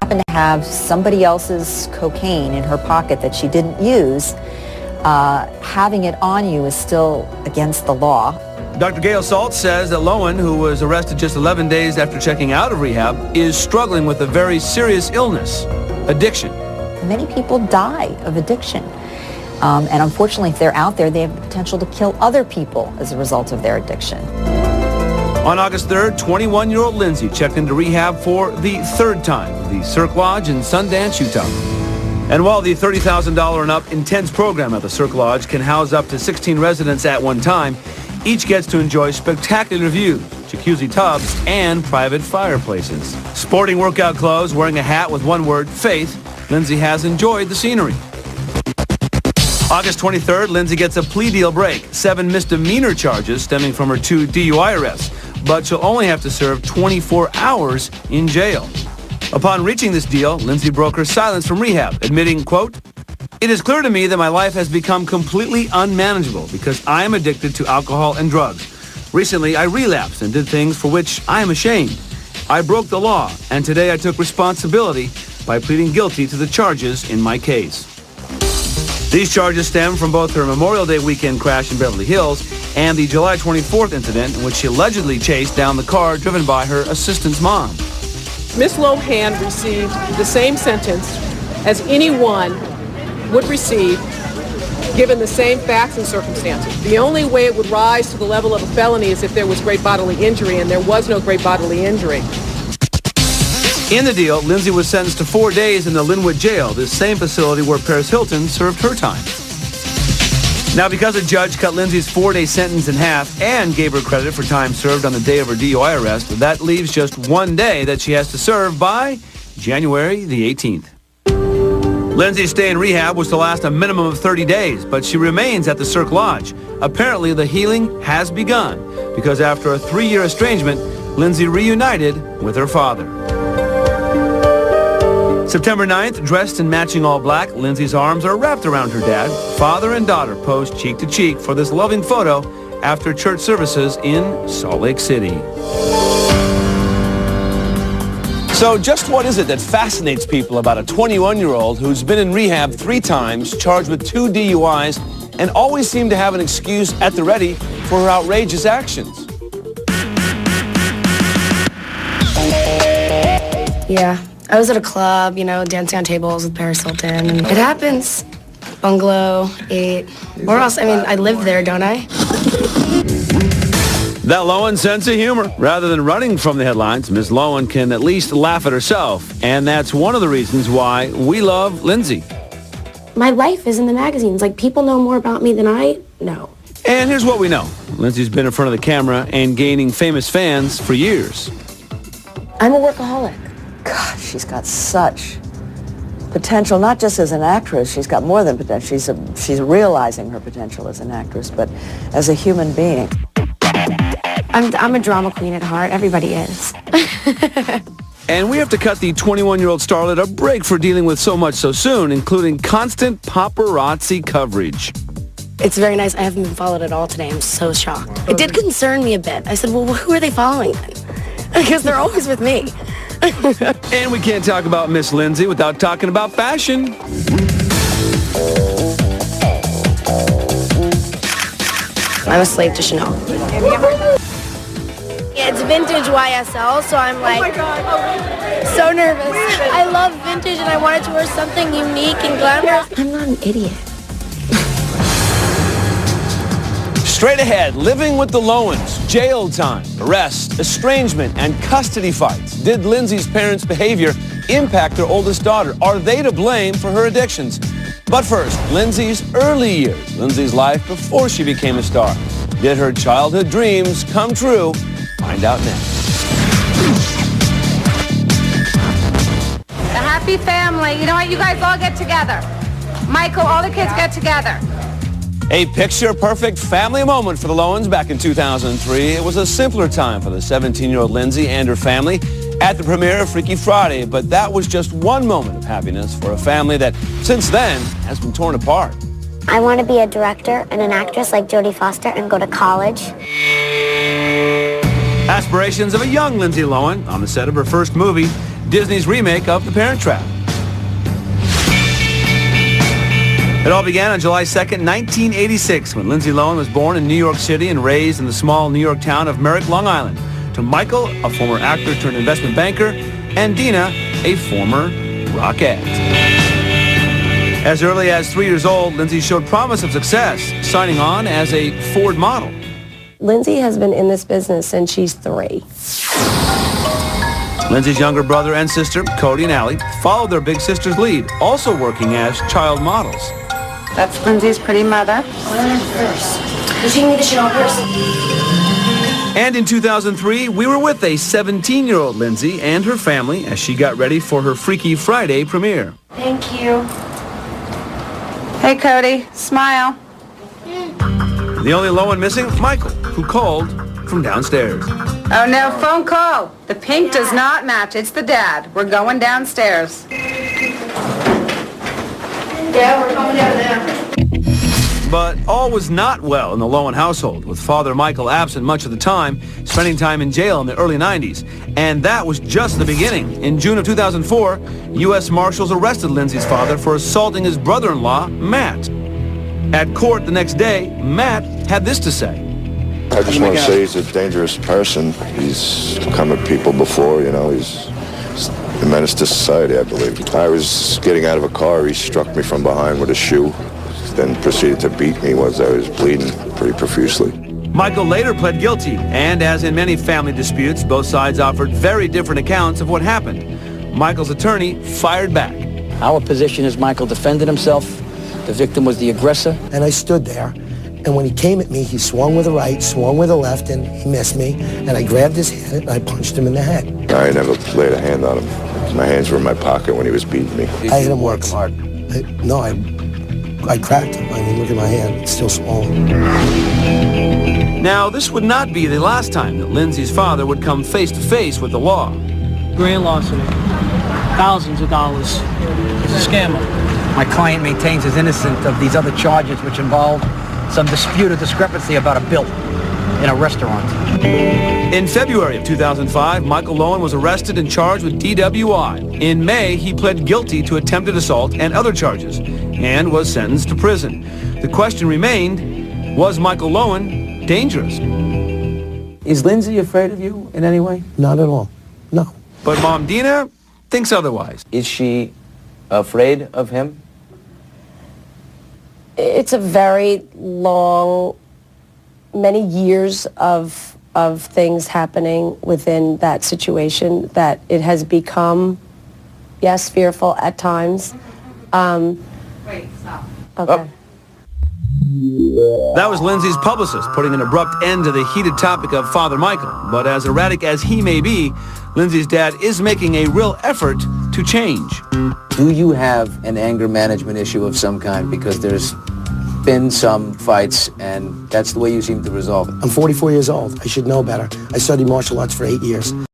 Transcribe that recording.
happen to have somebody else's cocaine in her pocket that she didn't use, having it on you is still against the law. Dr. Gail Salt says that Lohan, who was arrested just 11 days after checking out of rehab, is struggling with a very serious illness, addiction. Many people die of addiction. And unfortunately, if they're out there, they have the potential to kill other people as a result of their addiction. On August 3rd, 21-year-old Lindsay checked into rehab for the third time at the Cirque Lodge in Sundance, Utah. And while the $30,000 and up intense program at the Cirque Lodge can house up to 16 residents at one time, each gets to enjoy spectacular views, jacuzzi tubs, and private fireplaces. Sporting workout clothes, wearing a hat with one word, faith, Lindsay has enjoyed the scenery. August 23rd, Lindsay gets a plea deal break, 7 misdemeanor charges stemming from her 2 DUI arrests, but she'll only have to serve 24 hours in jail. Upon reaching this deal, Lindsay broke her silence from rehab, admitting, quote, "It is clear to me that my life has become completely unmanageable because I am addicted to alcohol and drugs. Recently, I relapsed and did things for which I am ashamed. I broke the law, and today I took responsibility by pleading guilty to the charges in my case." These charges stem from both her Memorial Day weekend crash in Beverly Hills and the July 24th incident in which she allegedly chased down the car driven by her assistant's mom. Ms. Lohan received the same sentence as anyone would receive given the same facts and circumstances. The only way it would rise to the level of a felony is if there was great bodily injury, and there was no great bodily injury. In the deal, Lindsay was sentenced to 4 days in the Linwood jail, the same facility where Paris Hilton served her time. Now, because a judge cut Lindsay's 4-day sentence in half and gave her credit for time served on the day of her DUI arrest, that leaves just 1 day that she has to serve by January the 18th. Lindsay's stay in rehab was to last a minimum of 30 days, but she remains at the Cirque Lodge. Apparently, the healing has begun, because after a 3-year estrangement, Lindsay reunited with her father. September 9th, dressed in matching all black, Lindsay's arms are wrapped around her dad. Father and daughter pose cheek to cheek for this loving photo after church services in Salt Lake City. So just what is it that fascinates people about a 21-year-old who's been in rehab 3 times, charged with 2 DUIs, and always seemed to have an excuse at the ready for her outrageous actions? Yeah. I was at a club, dancing on tables with Paris Hilton, and it happens. Bungalow, 8. Where else? I mean, I live there, don't I? That Lohan sense of humor. Rather than running from the headlines, Ms. Lohan can at least laugh at herself, and that's one of the reasons why we love Lindsay. My life is in the magazines. People know more about me than I know. And here's what we know. Lindsay's been in front of the camera and gaining famous fans for years. I'm a workaholic. God, she's got such potential, not just as an actress. She's got more than potential. She's realizing her potential as an actress, but as a human being. I'm a drama queen at heart. Everybody is. And we have to cut the 21-year-old starlet a break for dealing with so much so soon, including constant paparazzi coverage. It's very nice. I haven't been followed at all today. I'm so shocked. It did concern me a bit. I said, well, who are they following then? Because they're always with me. And we can't talk about Miss Lindsay without talking about fashion. I'm a slave to Chanel. It's vintage YSL, so I'm so nervous. I love vintage and I wanted to wear something unique and glamorous. I'm not an idiot. Straight ahead, living with the Lohans, jail time, arrest, estrangement, and custody fights. Did Lindsay's parents' behavior impact their oldest daughter? Are they to blame for her addictions? But first, Lindsay's early years, Lindsay's life before she became a star. Did her childhood dreams come true? Find out next. The happy family. You know what? You guys all get together. Michael, all the kids get together. A picture-perfect family moment for the Lohans back in 2003. It was a simpler time for the 17-year-old Lindsay and her family at the premiere of Freaky Friday, but that was just one moment of happiness for a family that, since then, has been torn apart. I want to be a director and an actress like Jodie Foster and go to college. Aspirations of a young Lindsay Lohan on the set of her first movie. Disney's remake of The Parent Trap. It all began on July 2nd, 1986, when Lindsay Lohan was born in New York City and raised in the small New York town of Merrick, Long Island, to Michael, a former actor turned investment banker, and Dina, a former rockette. As early as 3 years old, Lindsay showed promise of success, signing on as a Ford model. Lindsay has been in this business since she's 3. Lindsay's younger brother and sister, Cody and Allie, followed their big sister's lead, also working as child models. That's Lindsay's pretty mother. You taking me to Chanel purse? And in 2003, we were with a 17-year-old Lindsay and her family as she got ready for her Freaky Friday premiere. Thank you. Hey, Cody, smile. The only Lohan missing, Michael, who called from downstairs. Oh, no, phone call. The pink does not match. It's the dad. We're going downstairs. Yeah, we're coming down now. But all was not well in the Lohan household, with Father Michael absent much of the time, spending time in jail in the early 90s. And that was just the beginning. In June of 2004, U.S. Marshals arrested Lindsay's father for assaulting his brother-in-law, Matt. At court the next day, Matt had this to say. I just want to say he's a dangerous person. He's come at people before, you know, he's a menace to society, I believe. I was getting out of a car, he struck me from behind with a shoe, then proceeded to beat me as I was bleeding pretty profusely. Michael later pled guilty, and as in many family disputes, both sides offered very different accounts of what happened. Michael's attorney fired back. Our position is Michael defended himself. The victim was the aggressor. And I stood there, and when he came at me, he swung with the right, swung with the left, and he missed me. And I grabbed his hand, and I punched him in the head. I never laid a hand on him. My hands were in my pocket when he was beating me. I hit him once. I cracked him. I mean, look at my hand. It's still swollen. Now, this would not be the last time that Lindsay's father would come face-to-face with the law. Grand larceny. Thousands of dollars. He's a scammer. My client maintains he's innocent of these other charges, which involve some dispute or discrepancy about a bill in a restaurant. In February of 2005, Michael Lohan was arrested and charged with DWI. In May, he pled guilty to attempted assault and other charges and was sentenced to prison. The question remained, was Michael Lohan dangerous? Is Lindsay afraid of you in any way? Not at all. No. But Mom Dina thinks otherwise. Is she afraid of him? It's a very long, many years of things happening within that situation that it has become, yes, fearful at times. Wait, stop. Okay. That was Lindsay's publicist, putting an abrupt end to the heated topic of Father Michael. But as erratic as he may be, Lindsay's dad is making a real effort to change. Do you have an anger management issue of some kind? Because there's been some fights, and that's the way you seem to resolve it. I'm 44 years old. I should know better. I studied martial arts for 8 years.